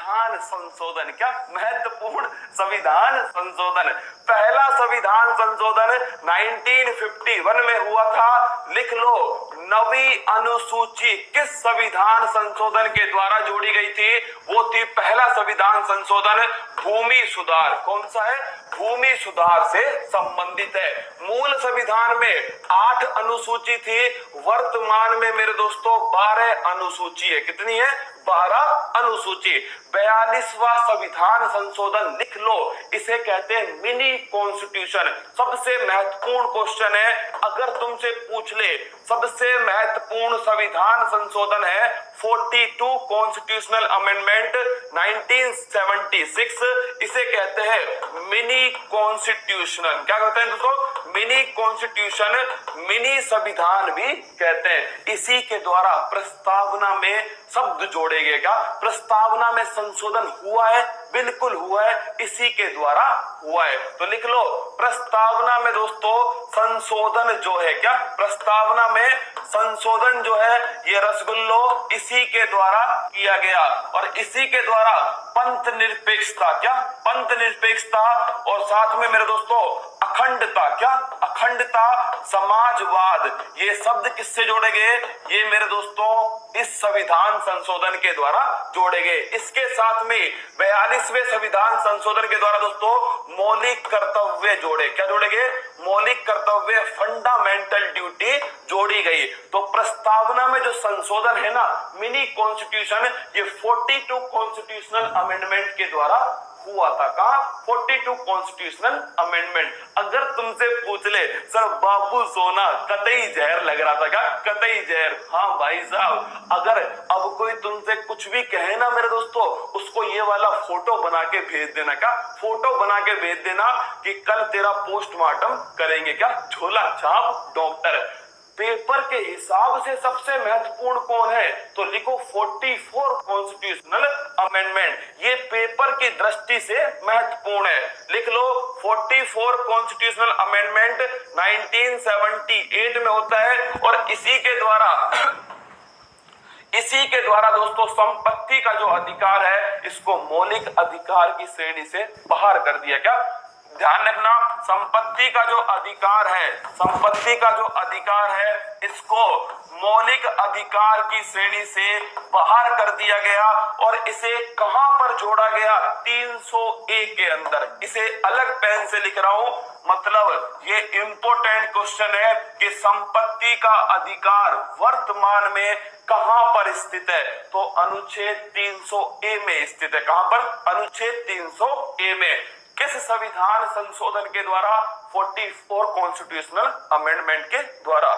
संविधान संशोधन, क्या महत्वपूर्ण संविधान संशोधन। पहला संविधान संशोधन 1951 में हुआ था। लिख लो, नवी अनुसूची किस संविधान संशोधन के द्वारा जोड़ी गई थी? वो थी पहला संविधान संशोधन भूमि सुधार। कौन सा है? भूमि सुधार से संबंधित है। मूल संविधान में 8 अनुसूची थी, वर्तमान में मेरे दोस्तों 12 अनुसूची है। कितनी है? 12 अनुसूची। 42वां संविधान संशोधन लिख लो, इसे कहते हैं मिनी कॉन्स्टिट्यूशन। सबसे महत्वपूर्ण क्वेश्चन है, अगर तुमसे पूछ ले सबसे महत्वपूर्ण संविधान संशोधन है 42 कॉन्स्टिट्यूशनल अमेंडमेंट 1976। इसे कहते हैं मिनी कॉन्स्टिट्यूशनल। क्या कहते हैं दोस्तों? मिनी कॉन्स्टिट्यूशन, मिनी संविधान भी कहते हैं। इसी के द्वारा प्रस्तावना में शब्द जोड़े गए। क्या प्रस्तावना में संशोधन हुआ है? बिल्कुल हुआ है, इसी के द्वारा हुआ है। तो लिख लो, प्रस्तावना में दोस्तों संशोधन जो है, क्या प्रस्तावना में संशोधन जो है ये रसगुल्लो इसी के द्वारा किया गया। और इसी के द्वारा पंथ निरपेक्षता, क्या पंथ निरपेक्षता, और साथ में मेरे दोस्तों अखंडता, क्या अखंडता, समाजवाद, ये शब्द किससे जोड़े गए? ये मेरे दोस्तों इस संविधान संशोधन के द्वारा जोड़े गए। इसके साथ में 42वें संविधान संशोधन के द्वारा दोस्तों मौलिक कर्तव्य जोड़े। क्या जोड़े गए? मौलिक कर्तव्य, फंडामेंटल ड्यूटी जोड़ी गई। तो प्रस्तावना में जो संशोधन है ना, मिनी कॉन्स्टिट्यूशन, ये 42 कॉन्स्टिट्यूशनल अमेंडमेंट के द्वारा हुआ था। कहा? 42 कॉन्स्टिट्यूशनल अमेंडमेंट। अगर तुमसे पूछ ले सर बाबू सोना कतई जहर लग रहा था, क्या कतई जहर? हाँ भाई साहब, अगर अब कोई तुमसे कुछ भी कहे ना मेरे दोस्तों, उसको ये वाला फोटो बना के भेज देना। क्या फोटो बना के भेज देना कि कल तेरा पोस्टमार्टम करेंगे। क्या झोला छाप डॉक्टर। पेपर के हिसाब से सबसे महत्वपूर्ण कौन है? तो लिखो 44 कॉन्स्टिट्यूशनल अमेंडमेंट। ये पेपर की दृष्टि से महत्वपूर्ण है। लिख लो 44 कॉन्स्टिट्यूशनल अमेंडमेंट 1978 में होता है। और इसी के द्वारा दोस्तों संपत्ति का जो अधिकार है इसको मौलिक अधिकार की श्रेणी से बाहर कर दिया। क्या ध्यान रखना, संपत्ति का जो अधिकार है, संपत्ति का जो अधिकार है इसको मौलिक अधिकार की श्रेणी से बाहर कर दिया गया। और इसे कहां पर जोड़ा गया? 300A के अंदर। इसे अलग पेन से लिख रहा हूं, मतलब ये इंपॉर्टेंट क्वेश्चन है कि संपत्ति का अधिकार वर्तमान में कहां पर स्थित है? तो अनुच्छेद 300A में स्थित है। कहां पर? अनुच्छेद 300A में। किस संविधान संशोधन के द्वारा? 44 कॉन्स्टिट्यूशनल अमेंडमेंट के द्वारा।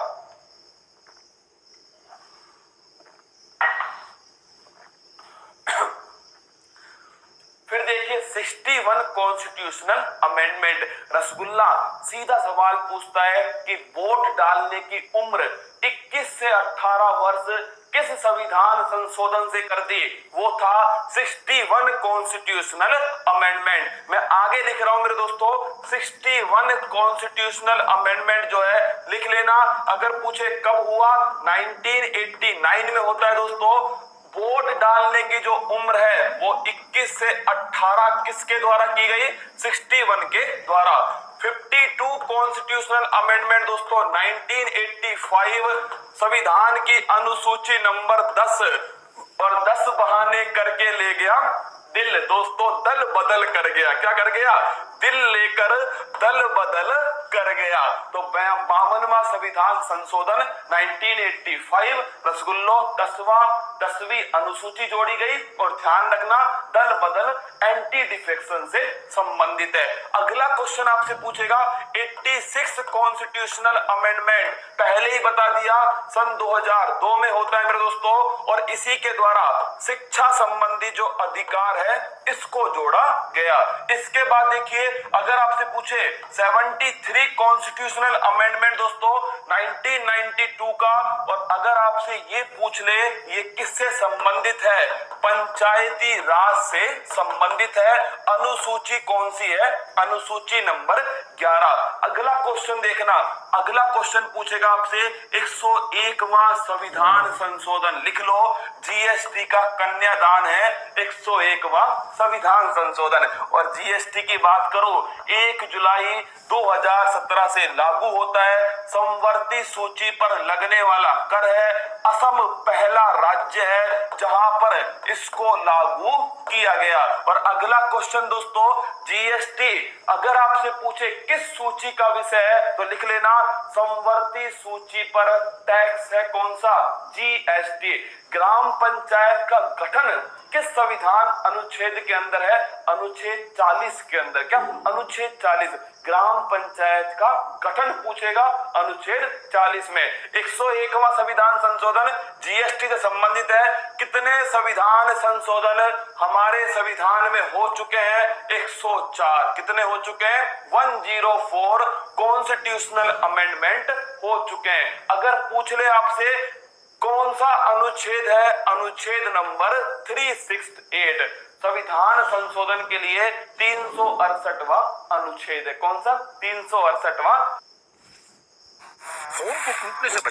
फिर देखिए 61 कॉन्स्टिट्यूशनल अमेंडमेंट। रसगुल्ला सीधा सवाल पूछता है कि वोट डालने की उम्र 21 से 18 वर्ष किस संविधान संशोधन से कर दी? वो था 61 कॉन्स्टिट्यूशनल अमेंडमेंट। मैं आगे लिख रहा हूं मेरे दोस्तों, 61 कॉन्स्टिट्यूशनल अमेंडमेंट जो है लिख लेना। अगर पूछे कब हुआ? 1989 में होता है दोस्तों। वोट डालने की जो उम्र है वो 21 से 18 किसके द्वारा की गई? 61 के द्वारा। 52 कॉन्स्टिट्यूशनल अमेंडमेंट दोस्तों 1985 संविधान की अनुसूची नंबर 10 और 10 बहाने करके ले गया दिल। दोस्तों दल बदल कर गया। क्या कर गया? दिल लेकर दल बदल कर गया। तो 52वां संविधान संशोधन 1985 रसगुल्लो 10वीं अनुसूची जोड़ी गई। और ध्यान रखना दल बदल एंटी डिफेक्शन से संबंधित है। अगला क्वेश्चन आपसे पूछेगा 86 कॉन्स्टिट्यूशनल अमेंडमेंट। पहले ही बता दिया सन 2002 में होता है मेरे दोस्तों। और इसी के द्वारा शिक्षा संबंधी जो अधिकार है इसको जोड़ा गया। इसके बाद देखिए अगर आपसे पूछे 73 कॉन्स्टिट्यूशनल अमेंडमेंट दोस्तों 1992 का। और अगर आपसे ये पूछ ले ये किससे संबंधित है? पंचायती राज से संबंधित है। अनुसूची कौन सी है? अनुसूची नंबर 11। अगला क्वेश्चन देखना अगला क्वेश्चन पूछेगा आपसे 101वां संविधान संशोधन, लिख लो, जीएसटी का कन्यादान है 101वां संविधान संशोधन। और जीएसटी की बात करो 1 जुलाई 2017 से लागू होता है। समवर्ती सूची पर लगने वाला कर है। असम पहला राज्य है जहां पर इसको लागू किया गया। और अगला क्वेश्चन दोस्तों, जीएसटी अगर आपसे पूछे किस सूची का विषय है तो लिख लेना समवर्ती सूची पर टैक्स है कौन सा, जीएसटी। ग्राम पंचायत का गठन किस संविधान अनुच्छेद के अंदर है, अनुच्छेद 40 के अंदर। क्या अनुच्छेद 40, ग्राम पंचायत का गठन पूछेगा अनुच्छेद 40 में। 101वां संविधान संशोधन जीएसटी से संबंधित है। कितने संविधान संशोधन हमारे संविधान में हो चुके हैं, 104। कितने हो चुके हैं, 104 कॉन्स्टिट्यूशनल अमेंडमेंट हो चुके हैं। अगर पूछ ले आपसे कौन सा अनुच्छेद है, अनुच्छेद नंबर 368, संविधान संशोधन के लिए 368वां अनुच्छेद है। कौन सा, 368वां। फोन को टूटने से